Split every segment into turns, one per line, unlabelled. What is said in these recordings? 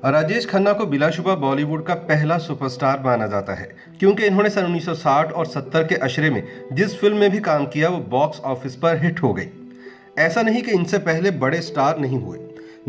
राजेश खन्ना को बिलाशुबा बॉलीवुड का पहला सुपरस्टार माना जाता है क्योंकि इन्होंने सन 1960 और 70 के अशरे में जिस फिल्म में भी काम किया वो बॉक्स ऑफिस पर हिट हो गई। ऐसा नहीं कि इनसे पहले बड़े स्टार नहीं हुए।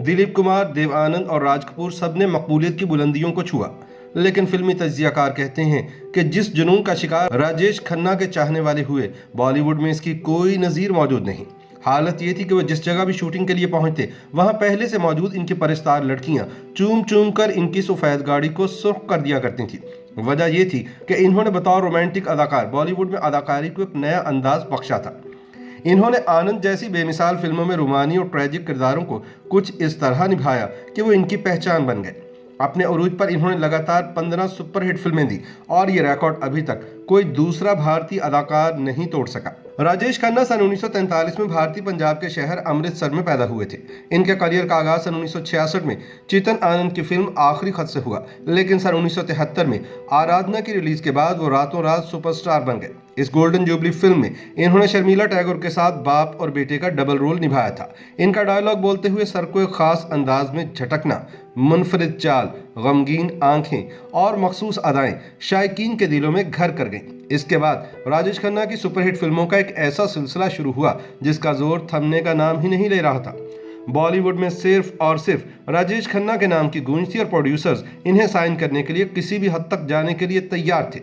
दिलीप कुमार, देव आनंद और राज कपूर सब ने मकबूलियत की बुलंदियों को छुआ, लेकिन फिल्मी तज्जियाकार कहते हैं कि जिस जुनून का शिकार राजेश खन्ना के चाहने वाले हुए, बॉलीवुड में इसकी कोई नज़ीर मौजूद नहीं। हालत ये थी कि वो जिस जगह भी शूटिंग के लिए पहुंचते वहां पहले से मौजूद इनकी परस्तार लड़कियां चूम चूम कर इनकी सफेद गाड़ी को सुर्ख कर दिया करती थी। वजह ये थी कि इन्होंने बतौर रोमांटिक अदाकार बॉलीवुड में अदाकारी को एक नया अंदाज बख्शा था। इन्होंने आनंद जैसी बेमिसाल फिल्मों में रूमानी और ट्रेजिक किरदारों को कुछ इस तरह निभाया कि वो इनकी पहचान बन गए। अपने अरूज पर इन्होंने लगातार 15 सुपरहिट फिल्में दी और ये रिकॉर्ड अभी तक कोई दूसरा भारतीय अदाकार नहीं तोड़ सका। राजेश खन्ना सन 1943 में भारतीय पंजाब के शहर अमृतसर में पैदा हुए थे। इनके करियर का आगाज सन 1966 में चेतन आनंद की फिल्म आखिरी खत से हुआ, लेकिन सन 1973 में आराधना की रिलीज के बाद वो रातों रात सुपरस्टार बन गए। इस गोल्डन जुबली फिल्म में इन्होंने शर्मिला टैगोर के साथ बाप और बेटे का डबल रोल निभाया था। इनका डायलॉग बोलते हुए सर को एक खास अंदाज में झटकना, मुनफरिद चाल, गमगीन आंखें और मखसूस अदाएं शायकीन के दिलों में घर कर गईं। इसके बाद राजेश खन्ना की सुपरहिट फिल्मों का एक ऐसा सिलसिला शुरू हुआ जिसका जोर थमने का नाम ही नहीं ले रहा था। बॉलीवुड में सिर्फ और सिर्फ राजेश खन्ना के नाम की गूंज थी और प्रोड्यूसर्स इन्हें साइन करने के लिए किसी भी हद तक जाने के लिए तैयार थे।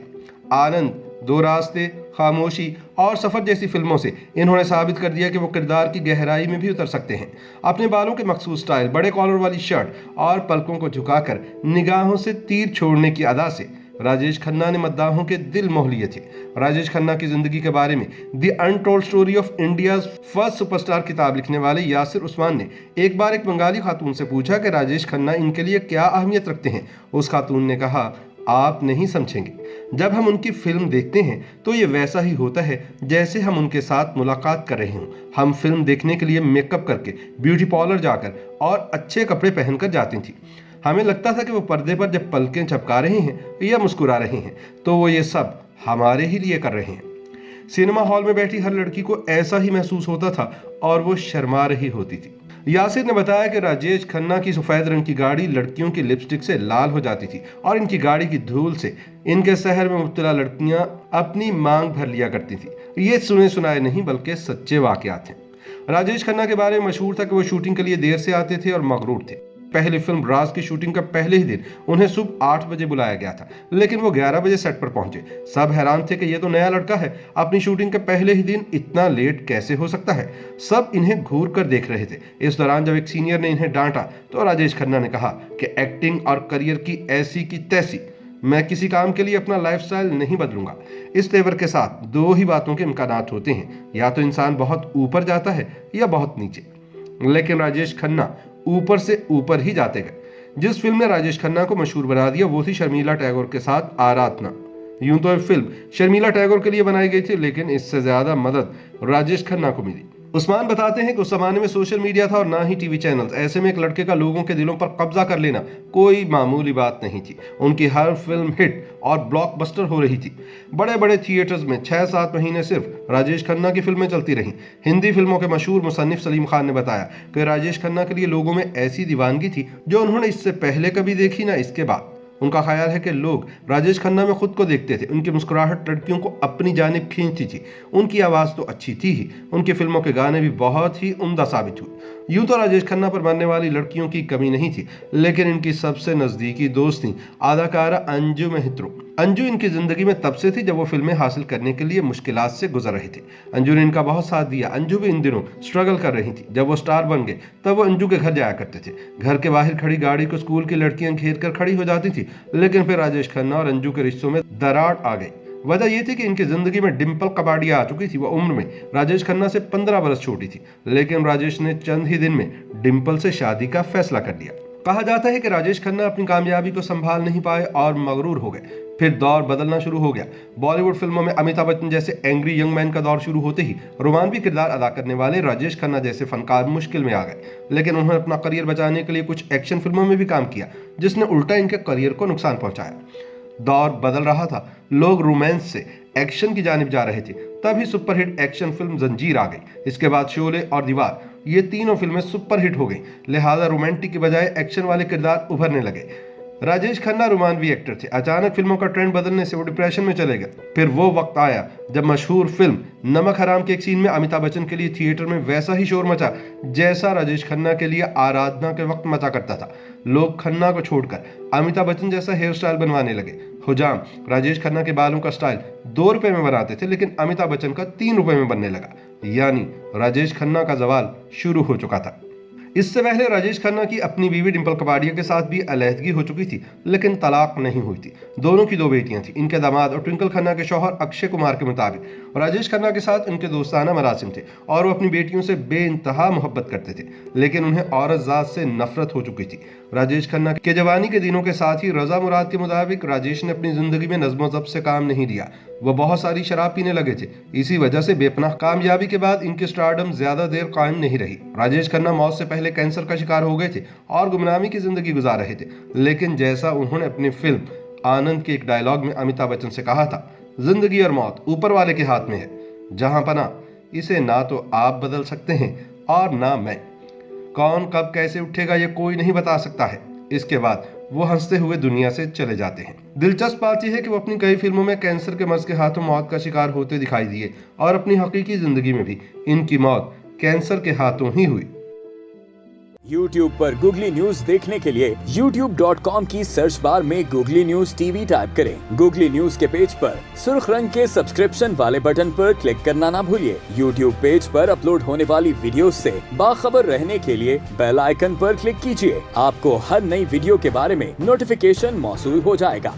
आनंद, दो रास्ते, खामोशी और सफर जैसी फिल्मों से इन्होंने साबित कर दिया कि वो किरदार की गहराई में भी उतर सकते हैं। अपने बालों के मखसूस स्टाइल, बड़े कॉलर वाली शर्ट और पलकों को झुकाकर निगाहों से तीर छोड़ने की अदा से राजेश खन्ना ने मद्दाहों के दिल मोह लिए थे। राजेश खन्ना की जिंदगी के बारे में the untold story of India's first superstar किताब लिखने वाले यासिर उस्मान ने एक बार एक बंगाली खातून से पूछा कि राजेश खन्ना इनके लिए क्या अहमियत रखते हैं। उस खातून ने कहा, आप नहीं समझेंगे, जब हम उनकी फिल्म देखते हैं तो ये वैसा ही होता है जैसे हम उनके साथ मुलाकात कर रहे हों। हम फिल्म देखने के लिए मेकअप करके ब्यूटी पार्लर जाकर और अच्छे कपड़े पहनकर जाती थी। हमें लगता था कि वो पर्दे पर जब पलकें झपका रहे हैं या मुस्कुरा रहे हैं तो वो ये सब हमारे ही लिए कर रहे हैं। सिनेमा हॉल में बैठी हर लड़की को ऐसा ही महसूस होता था और वो शर्मा रही होती थी। यासिर ने बताया कि राजेश खन्ना की सफ़ेद रंग की गाड़ी लड़कियों की लिपस्टिक से लाल हो जाती थी और इनकी गाड़ी की धूल से इनके शहर में मुब्तला लड़कियां अपनी मांग भर लिया करती थी। ये सुने सुनाए नहीं बल्कि सच्चे वाकयात हैं। राजेश खन्ना के बारे में मशहूर था कि वो शूटिंग के लिए देर से आते थे और मगरूर थे। पहली फिल्म राज की शूटिंग का पहले ही दिन उन्हें सुबह 8 बजे बुलाया गया था, लेकिन वो 11 बजे सेट पर पहुंचे। सब हैरान थे कि ये तो नया लड़का है, अपनी शूटिंग के पहले ही दिन इतना लेट कैसे हो सकता है। सब इन्हें घूर कर देख रहे थे। इस दौरान जब एक सीनियर ने इन्हें डांटा तो राजेश खन्ना ने कहा कि एक्टिंग और करियर की ऐसी की तैसी, मैं किसी काम के लिए अपना लाइफस्टाइल नहीं बदलूंगा। इस तेवर के साथ दो ही बातों के इम्कानात होते हैं, या तो इंसान बहुत ऊपर जाता है या बहुत नीचे। लेकिन राजेश खन्ना ऊपर से ऊपर ही जाते गए। जिस फिल्म ने राजेश खन्ना को मशहूर बना दिया वो थी शर्मिला टैगोर के साथ आराधना। यूं तो ये फिल्म शर्मिला टैगोर के लिए बनाई गई थी, लेकिन इससे ज्यादा मदद राजेश खन्ना को मिली। उस्मान बताते हैं कि उस जमाने में सोशल मीडिया था और ना ही टीवी चैनल्स। ऐसे में एक लड़के का लोगों के दिलों पर कब्जा कर लेना कोई मामूली बात नहीं थी। उनकी हर फिल्म हिट और ब्लॉकबस्टर हो रही थी। बड़े बड़े थिएटर्स में 6-7 महीने सिर्फ राजेश खन्ना की फिल्में चलती रहीं। हिंदी फिल्मों के मशहूर मुसन्निफ सलीम खान ने बताया कि राजेश खन्ना के लिए लोगों में ऐसी दीवानगी थी जो उन्होंने इससे पहले कभी देखी ना इसके बाद। उनका ख्याल है कि लोग राजेश खन्ना में खुद को देखते थे। उनकी मुस्कुराहट लड़कियों को अपनी जानिब खींचती थी। उनकी आवाज़ तो अच्छी थी ही, उनकी फिल्मों के गाने भी बहुत ही उम्दा साबित हुए। यूं तो राजेश खन्ना पर बनने वाली लड़कियों की कमी नहीं थी, लेकिन इनकी सबसे नज़दीकी दोस्त थी अदाकारा अंजू मेहत्रो। अंजू इनकी ज़िंदगी में तब से थी जब वो फिल्में हासिल करने के लिए मुश्किलात से गुजर रहे थे। अंजू ने इनका बहुत साथ दिया। अंजू भी इन दिनों स्ट्रगल कर रही थी। जब वो स्टार बन गए तब वो अंजू के घर जाया करते थे। घर के बाहर खड़ी गाड़ी को स्कूल की लड़कियां घेर कर खड़ी हो जाती थी, लेकिन फिर राजेश खन्ना और अंजू के रिश्तों में दरार आ गई। वजह यह थी कि इनकी जिंदगी में डिम्पल कबाड़िया आ चुकी थी। वो उम्र में राजेश खन्ना से 15 बरस छोटी थी, लेकिन राजेश ने चंद ही दिन में डिम्पल से शादी का फैसला कर लिया। कहा जाता है कि राजेश खन्ना अपनी कामयाबी को संभाल नहीं पाए और मगरूर हो गए। फिर दौर बदलना शुरू हो गया। बॉलीवुड फिल्मों में अमिताभ बच्चन जैसे एंग्री यंग मैन का दौर शुरू होते ही रोमांटिक किरदार अदा करने वाले राजेश खन्ना जैसे फनकार मुश्किल में आ गए। लेकिन उन्होंने अपना करियर बचाने के लिए कुछ एक्शन फिल्मों में भी काम किया, जिसने उल्टा इनके करियर को नुकसान पहुंचाया। दौर बदल रहा था, लोग रोमांस से एक्शन की जानिब जा रहे थे। तभी सुपरहिट एक्शन फिल्म जंजीर आ गई। इसके बाद शोले और दीवार ये तीनों फिल्में सुपरहिट हो गई, लिहाजा रोमांटिक की बजाय एक्शन वाले किरदार उभरने लगे। राजेश खन्ना रोमानवी एक्टर थे। अचानक फिल्मों का ट्रेंड बदलने से वो डिप्रेशन में चले गए। फिर वो वक्त आया जब मशहूर फिल्म नमक हराम के एक सीन में अमिताभ बच्चन के लिए थिएटर में वैसा ही शोर मचा जैसा राजेश खन्ना के लिए आराधना के वक्त मचा करता था। लोग खन्ना को छोड़कर अमिताभ बच्चन जैसा हेयर स्टाइल बनवाने लगे। हुजाम राजेश खन्ना के बालों का स्टाइल 2 रुपए में बनाते थे, लेकिन अमिताभ बच्चन का 3 रुपए में बनने लगा। यानी राजेश खन्ना का जवाल शुरू हो चुका था। इससे पहले राजेश खन्ना की अपनी बीवी डिंपल कपाड़िया के साथ भी अलहदगी हो चुकी थी, लेकिन तलाक नहीं हुई थी। दोनों की 2 बेटियां थीं। इनके दामाद और ट्विंकल खन्ना के शौहर अक्षय कुमार के मुताबिक राजेश खन्ना के साथ उनके दोस्ताना मरासिम थे और वो अपनी बेटियों से बेइंतहा मोहब्बत करते थे, लेकिन उन्हें औरत जात से नफरत हो चुकी थी। राजेश खन्ना के जवानी के दिनों के साथ ही रजा मुराद के मुताबिक राजेश ने अपनी जिंदगी में नज़्म ज़ब्त से काम नहीं लिया। वो बहुत सारी शराब पीने लगे थे। इसी वजह से बेपनाह कामयाबी के बाद इनकी स्टारडम ज्यादा देर कायम नहीं रही। राजेश खन्ना मौत से पहले कैंसर का शिकार हो गए थे और गुमनामी की जिंदगी गुजार रहे थे, लेकिन जैसा उन्होंने अपनी फिल्म आनंद के एक डायलॉग में अमिताभ बच्चन से कहा था, जिंदगी और मौत ऊपर वाले के हाथ में है, जहां पना इसे ना तो आप बदल सकते हैं और ना मैं। कौन कब कैसे उठेगा ये कोई नहीं बता सकता है। इसके बाद वो हंसते हुए दुनिया से चले जाते हैं। दिलचस्प बात यह है कि वो अपनी कई फिल्मों में कैंसर के मर्ज के हाथों मौत का शिकार होते दिखाई दिए और अपनी हकीकी जिंदगी में भी इनकी मौत कैंसर के हाथों ही हुई।
YouTube पर गूगली न्यूज देखने के लिए youtube.com की सर्च बार में गूगली न्यूज टीवी टाइप करें। गूगली न्यूज के पेज पर सुर्ख रंग के सब्सक्रिप्शन वाले बटन पर क्लिक करना ना भूलिए। YouTube पेज पर अपलोड होने वाली वीडियोस से बाखबर रहने के लिए बेल आइकन पर क्लिक कीजिए। आपको हर नई वीडियो के बारे में नोटिफिकेशन मौसूल हो जाएगा।